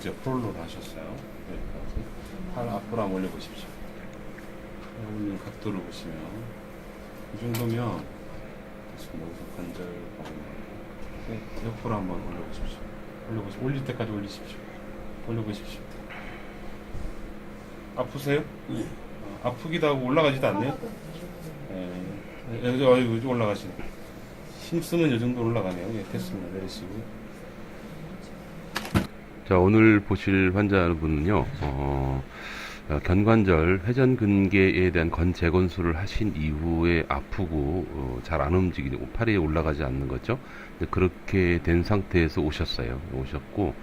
이제 프롤로를 하셨어요. 여기까지. 팔 앞으로 한번 올려보십시오. 올린 각도를 보시면 이 정도면 지금 여기서 관절 옆으로 한번 올려보십시오. 올릴 때까지 올리십시오. 올려보십시오. 아프세요? 네. 아프기도 하고 올라가지도 않네요. 여기 올라가시네. 힘 쓰면 이 정도 올라가네요. 예, 됐습니다. 내리시고요. 자, 오늘 보실 환자분은요, 견관절 회전근개에 대한 건재건수를 하신 이후에 아프고 잘 안 움직이고 팔이 올라가지 않는 거죠. 그렇게 된 상태에서 오셨고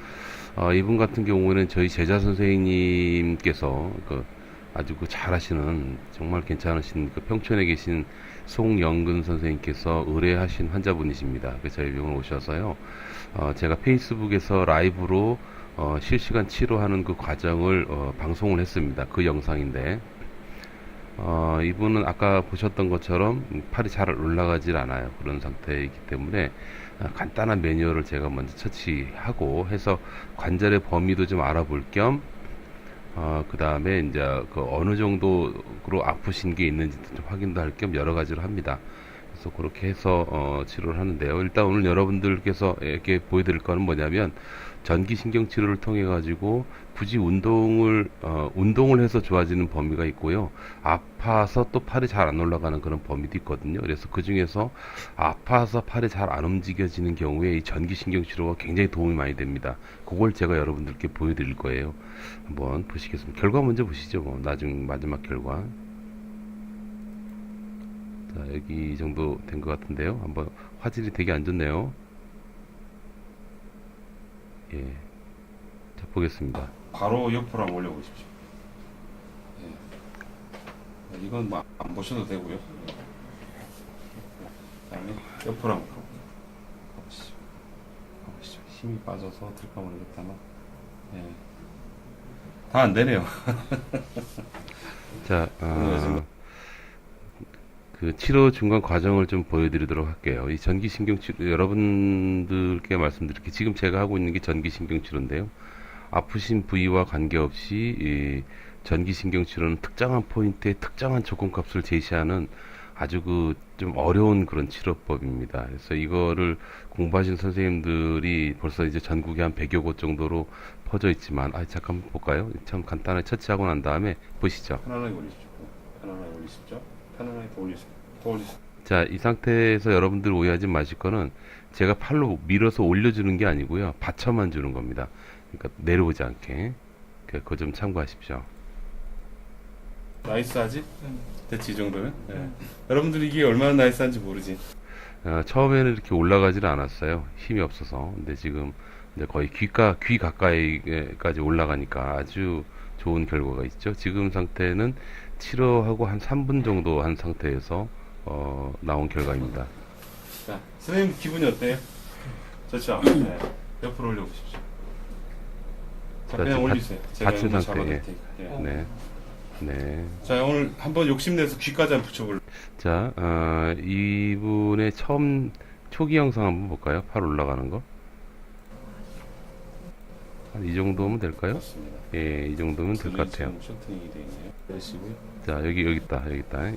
이분 같은 경우에는 저희 제자 선생님께서 아주 잘하시는 정말 괜찮으신 평촌에 계신 송영근 선생님께서 의뢰하신 환자분이십니다. 그래서 저희 병원 오셔서요, 제가 페이스북에서 라이브로 실시간 치료하는 그 과정을 방송을 했습니다. 그 영상인데 이분은 아까 보셨던 것처럼 팔이 잘 올라가질 않아요. 그런 상태이기 때문에 간단한 매뉴얼을 제가 먼저 처치하고 해서 관절의 범위도 좀 알아볼 겸 그 다음에 이제 어느 정도로 아프신 게 있는지 좀 확인도 할 겸 여러 가지로 합니다. 그래서 그렇게 해서 치료를 하는데요. 일단 오늘 여러분들께서 이렇게 보여드릴 거는 뭐냐면 전기신경 치료를 통해 가지고 굳이 운동을 해서 좋아지는 범위가 있고요. 아파서 또 팔이 잘 안 올라가는 그런 범위도 있거든요. 그래서 그 중에서 아파서 팔이 잘 안 움직여지는 경우에 이 전기신경 치료가 굉장히 도움이 많이 됩니다. 그걸 제가 여러분들께 보여드릴 거예요. 한번 보시겠습니다. 결과 먼저 보시죠. 마지막 결과. 자, 여기 이 정도 된 것 같은데요. 한번 화질이 되게 안 좋네요. 예. 자, 보겠습니다. 바로 옆으로 한번 올려보십시오. 예. 이건 뭐 안 보셔도 되고요. 그다음에 옆으로 한번 가보시죠. 힘이 빠져서 들까 모르겠다만, 예. 다 안 되네요. 자, 그 치료 중간 과정을 좀 보여드리도록 할게요. 이 전기신경 치료, 여러분들께 말씀드릴게요. 지금 제가 하고 있는 게 전기신경 치료인데요. 아프신 부위와 관계없이 이 전기신경 치료는 특정한 포인트에 특정한 조건값을 제시하는 아주 좀 어려운 그런 치료법입니다. 그래서 이거를 공부하신 선생님들이 벌써 이제 전국에 한 100여 곳 정도로 퍼져 있지만, 잠깐 볼까요? 참 간단하게 처치하고 난 다음에 보시죠. 편안하게 올리십시오. 편안하게 올리십시오. 편안하게 더 올리세요. 더 올리세요. 자, 이 상태에서 여러분들 오해하지 마실 거는 제가 팔로 밀어서 올려주는 게 아니고요. 받쳐만 주는 겁니다. 그러니까 내려오지 않게. 그거 좀 참고하십시오. 나이스하지? 됐지, 이 정도면? 예. 여러분들이 이게 얼마나 나이스한지 모르지. 처음에는 이렇게 올라가지는 않았어요. 힘이 없어서. 근데 지금 이제 거의 귀 가까이까지 올라가니까 아주 좋은 결과가 있죠. 지금 상태는 치료하고 한 3분 정도 한 상태에서 나온 결과입니다. 자, 선생님 기분이 어때요? 좋죠? 네. 옆으로 올려보십시오. 자, 그냥 올리세요. 제가 받친 한번 상태. 잡아드릴 테니까. 예. 네. 네. 자, 오늘 한번 욕심내서 귀까지 한번 붙여볼래요. 자, 이분의 초기 영상 한번 볼까요? 팔 올라가는 거. 한 이 정도면 될까요? 맞습니다. 예, 이 정도면 될 것 같아요. 쇼팅이 되어 있네요. 내리시고요. 자, 여기 있다.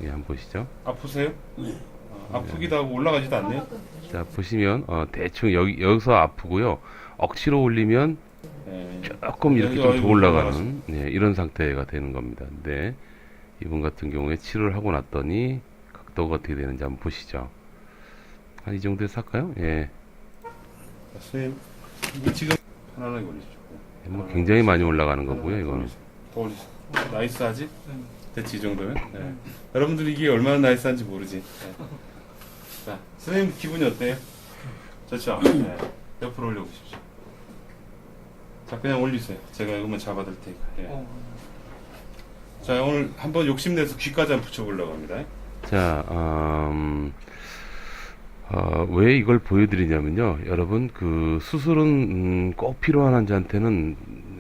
예, 한번 보시죠. 아프세요? 네. 아프기도 하고 올라가지도 않네요. 자, 보시면, 대충 여기서 아프고요. 억지로 올리면 예. 조금 이렇게 여기 좀 더 올라가는, 이런 상태가 되는 겁니다. 근데, 이분 같은 경우에 치료를 하고 났더니, 각도가 어떻게 되는지 한번 보시죠. 한 이 정도에서 할까요? 예. 자, 선생님, 이거 지금 편안하게 올리십시오. 뭐 굉장히 많이 올라가는 거고요, 이거는. 더 올리세요. 나이스하지? 됐지, 이 정도면? 예. 여러분들이 이게 얼마나 나이스한지 모르지. 예. 자, 선생님 기분이 어때요? 좋죠? 예. 옆으로 올려보십시오. 자, 그냥 올리세요. 제가 이거만 잡아드릴 테니까. 예. 자, 오늘 한번 욕심내서 귀까지 한번 붙여보려고 합니다. 자, 왜 이걸 보여드리냐면요. 여러분, 수술은 꼭 필요한 환자한테는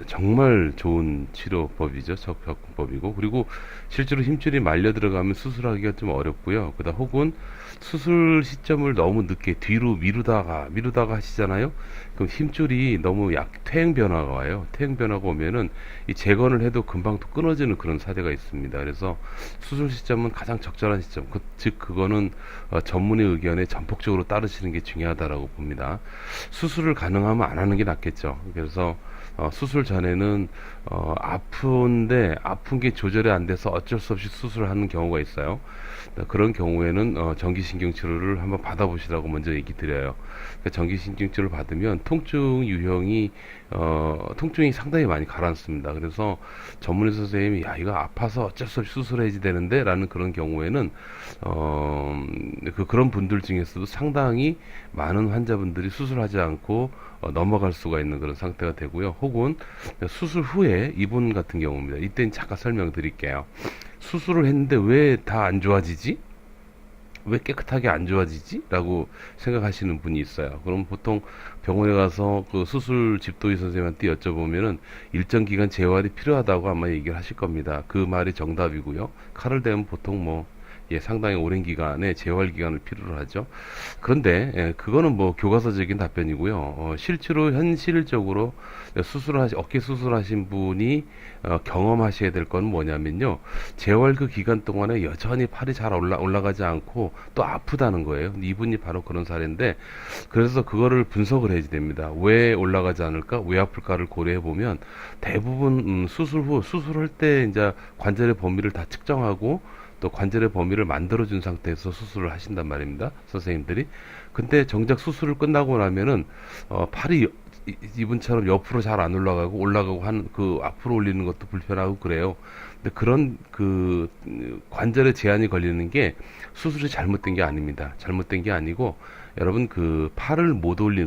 정말 좋은 치료법이죠. 접근법이고. 그리고 실제로 힘줄이 말려 들어가면 수술하기가 좀 어렵고요. 그다음 혹은 수술 시점을 너무 늦게 뒤로 미루다가 하시잖아요. 그럼 힘줄이 너무 퇴행 변화가 와요. 퇴행 변화가 오면은 이 재건을 해도 금방 또 끊어지는 그런 사례가 있습니다. 그래서 수술 시점은 가장 적절한 시점, 즉 그거는 전문의 의견에 전폭적으로 따르시는 게 중요하다라고 봅니다. 수술을 가능하면 안 하는 게 낫겠죠. 그래서 수술 전에는 아픈데 아픈 게 조절이 안 돼서 어쩔 수 없이 수술을 하는 경우가 있어요. 그런 경우에는 전기신경 치료를 한번 받아보시라고 먼저 얘기 드려요. 그러니까 전기신경 치료를 받으면 통증 유형이 통증이 상당히 많이 가라앉습니다. 그래서 전문의 선생님이 야 이거 아파서 어쩔 수 없이 수술해야지 되는데 라는 그런 경우에는 그런 분들 중에서도 상당히 많은 환자분들이 수술하지 않고 넘어갈 수가 있는 그런 상태가 되고요. 혹은 수술 후에 이분 같은 경우입니다. 이때는 잠깐 설명드릴게요. 수술을 했는데 왜 다 안 좋아지지? 왜 깨끗하게 안 좋아지지? 라고 생각하시는 분이 있어요. 그럼 보통 병원에 가서 그 수술 집도의 선생님한테 여쭤보면은 일정 기간 재활이 필요하다고 아마 얘기를 하실 겁니다. 그 말이 정답이고요. 칼을 대면 보통 상당히 오랜 기간의 재활 기간을 필요로 하죠. 그런데 그거는 교과서적인 답변이고요. 실제로 현실적으로 어깨 수술하신 분이 경험하셔야 될 건 뭐냐면요. 재활 그 기간 동안에 여전히 팔이 잘 올라가지 않고 또 아프다는 거예요. 이분이 바로 그런 사례인데 그래서 그거를 분석을 해야 됩니다. 왜 올라가지 않을까? 왜 아플까를 고려해 보면 대부분 수술 후 수술할 때 이제 관절의 범위를 다 측정하고 또 관절의 범위를 만들어준 상태에서 수술을 하신단 말입니다. 선생님들이. 근데 정작 수술을 끝나고 나면은 팔이 이분처럼 옆으로 잘 안 올라가고 하는 그 앞으로 올리는 것도 불편하고 그래요. 근데 그런 그 관절에 제한이 걸리는 게 수술이 잘못된 게 아닙니다. 잘못된 게 아니고 여러분 그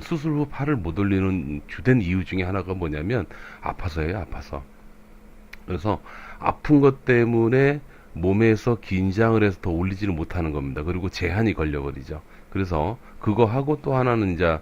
수술 후 팔을 못 올리는 주된 이유 중에 하나가 뭐냐면 아파서예요. 아파서. 그래서 아픈 것 때문에 몸에서 긴장을 해서 더 올리지를 못하는 겁니다. 그리고 제한이 걸려버리죠. 그래서 그거 하고 또 하나는 이제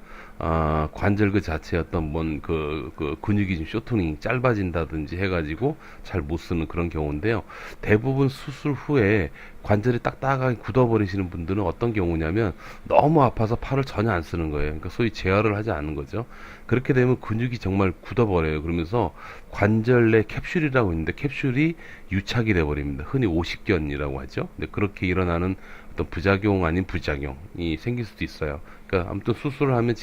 관절 그 자체의 어떤 그 근육이 좀 쇼트닝 짧아진다든지 해가지고 잘 못 쓰는 그런 경우인데요. 대부분 수술 후에 관절이 딱딱하게 굳어버리시는 분들은 어떤 경우냐면 너무 아파서 팔을 전혀 안 쓰는 거예요. 그러니까 소위 재활을 하지 않는 거죠. 그렇게 되면 근육이 정말 굳어버려요. 그러면서 관절 내 캡슐이라고 있는데 캡슐이 유착이 돼버립니다. 흔히 오십견이라고 하죠. 근데 그렇게 일어나는 어떤 부작용 아닌 부작용이 생길 수도 있어요. 그러니까 아무튼 수술을 하면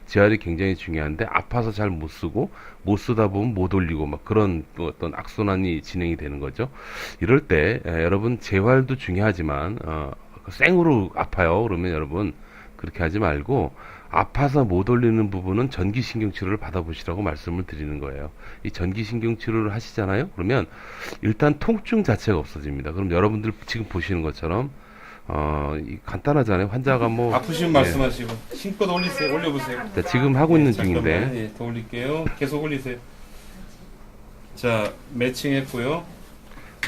재활이 굉장히 중요한데 아파서 잘 못 쓰고 못 쓰다 보면 못 올리고 막 그런 어떤 악순환이 진행이 되는 거죠. 이럴 때 여러분 재활도 중요하지만 생으로 아파요. 그러면 여러분 그렇게 하지 말고 아파서 못 올리는 부분은 전기신경 치료를 받아보시라고 말씀을 드리는 거예요. 이 전기신경 치료를 하시잖아요. 그러면 일단 통증 자체가 없어집니다. 그럼 여러분들 지금 보시는 것처럼 간단하잖아요. 환자가 아프시면 말씀하시고 힘껏 올려보세요. 자, 지금 하고 있는 잠깐만, 중인데 더 올릴게요. 계속 올리세요. 자, 매칭했고요.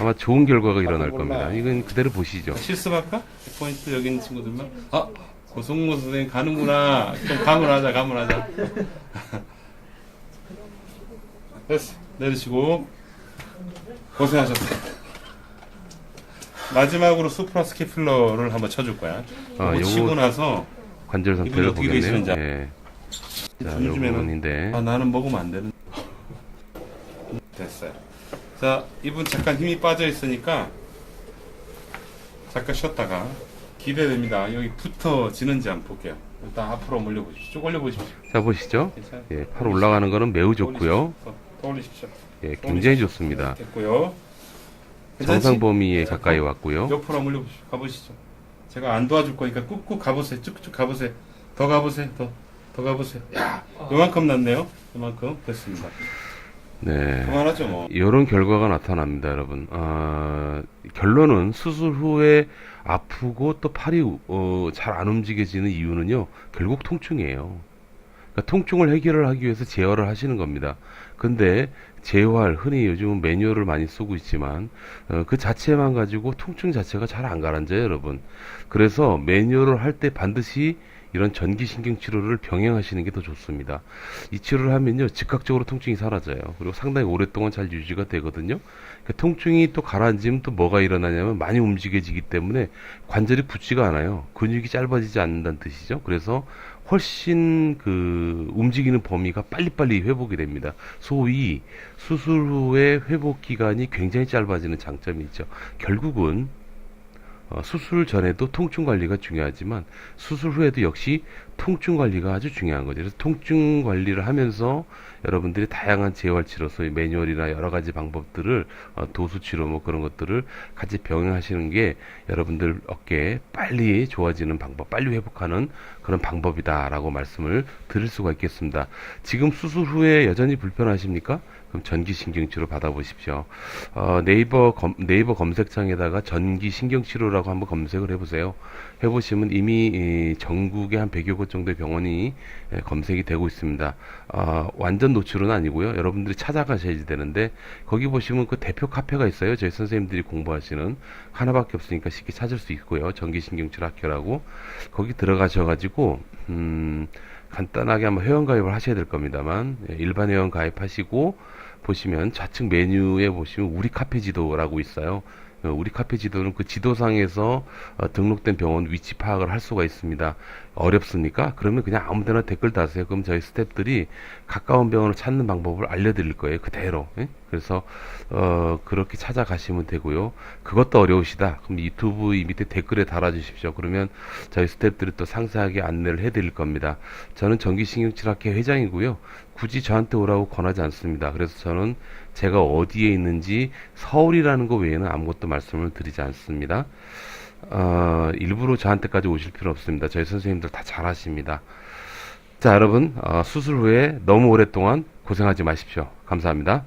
아마 좋은 결과가 일어날 몰라요. 겁니다. 이건 그대로 보시죠. 실습할까? 포인트 여기 있는 친구들만. 고성모 선생님 가는구나. 좀 가문하자. 됐어. 내리시고. 고생하셨어요. 마지막으로 수프라스캐플러를 한번 쳐줄 거야. 요거 치고 나서 관절 상태를 이분이 어떻게 보겠네요. 계시는지 예. 자, 요즘에는 요번인데 나는 먹으면 안 되는. 됐어요. 자, 이분 잠깐 힘이 빠져 있으니까 잠깐 쉬었다가 기대됩니다. 여기 붙어지는지 한번 볼게요. 일단 앞으로 올려보십시오. 쭉 올려보십시오. 자 보시죠. 괜찮아요? 예, 팔 올라가는 거는 매우 좋고요. 더 올리십시오. 예, 굉장히 좋습니다. 됐고요. 정상 범위에 가까이 왔고요. 옆으로 한번 올려보시죠. 가보시죠. 제가 안 도와줄 거니까 꾹꾹 가보세요. 쭉쭉 가보세요. 더 가보세요. 더 가보세요. 야, 요만큼 났네요. 요만큼 됐습니다. 네. 그만하죠 뭐. 이런 결과가 나타납니다, 여러분. 결론은 수술 후에 아프고 또 팔이 잘 안 움직여지는 이유는요, 결국 통증이에요. 그러니까 통증을 해결을 하기 위해서 재활을 하시는 겁니다. 근데 재활, 흔히 요즘은 매뉴얼을 많이 쓰고 있지만 그 자체만 가지고 통증 자체가 잘 안 가라앉아요, 여러분. 그래서 매뉴얼을 할 때 반드시 이런 전기신경 치료를 병행하시는 게 더 좋습니다. 이 치료를 하면요, 즉각적으로 통증이 사라져요. 그리고 상당히 오랫동안 잘 유지가 되거든요. 그러니까 통증이 또 가라앉으면 또 뭐가 일어나냐면 많이 움직여지기 때문에 관절이 붙지가 않아요. 근육이 짧아지지 않는다는 뜻이죠. 그래서 훨씬 그 움직이는 범위가 빨리빨리 회복이 됩니다. 소위 수술 후에 회복 기간이 굉장히 짧아지는 장점이 있죠. 결국은 수술 전에도 통증 관리가 중요하지만 수술 후에도 역시 통증 관리가 아주 중요한 거죠. 그래서 통증 관리를 하면서 여러분들이 다양한 재활치료, 소위 매뉴얼이나 여러 가지 방법들을 도수치료 뭐 그런 것들을 같이 병행하시는 게 여러분들 어깨에 빨리 좋아지는 방법, 빨리 회복하는 그런 방법이다라고 말씀을 드릴 수가 있겠습니다. 지금 수술 후에 여전히 불편하십니까? 그럼 전기신경치료 받아보십시오. 네이버 검색창에다가 전기신경치료라고 한번 검색을 해보세요. 해보시면 이미 전국에 한 100여 곳 정도의 병원이 검색이 되고 있습니다. 완전 노출은 아니고요. 여러분들이 찾아가셔야 되는데 거기 보시면 그 대표 카페가 있어요. 저희 선생님들이 공부하시는 하나밖에 없으니까 쉽게 찾을 수 있고요. 전기신경치료 학교라고 거기 들어가셔가지고 간단하게 한번 회원가입을 하셔야 될 겁니다만 일반 회원 가입하시고 보시면 좌측 메뉴에 보시면 우리 카페 지도라고 있어요. 우리 카페 지도는 그 지도상에서 등록된 병원 위치 파악을 할 수가 있습니다. 어렵습니까? 그러면 그냥 아무데나 댓글 다세요. 그럼 저희 스태프들이 가까운 병원을 찾는 방법을 알려드릴 거예요. 그대로. 예? 그래서 그렇게 찾아가시면 되고요. 그것도 어려우시다. 그럼 유튜브 이 밑에 댓글에 달아주십시오. 그러면 저희 스태프들이 또 상세하게 안내를 해드릴 겁니다. 저는 전기신경치료학회 회장이고요. 굳이 저한테 오라고 권하지 않습니다. 그래서 저는 제가 어디에 있는지 서울이라는 거 외에는 아무것도 말씀을 드리지 않습니다. 일부러 저한테까지 오실 필요 없습니다. 저희 선생님들 다 잘하십니다. 자, 여러분, 수술 후에 너무 오랫동안 고생하지 마십시오. 감사합니다.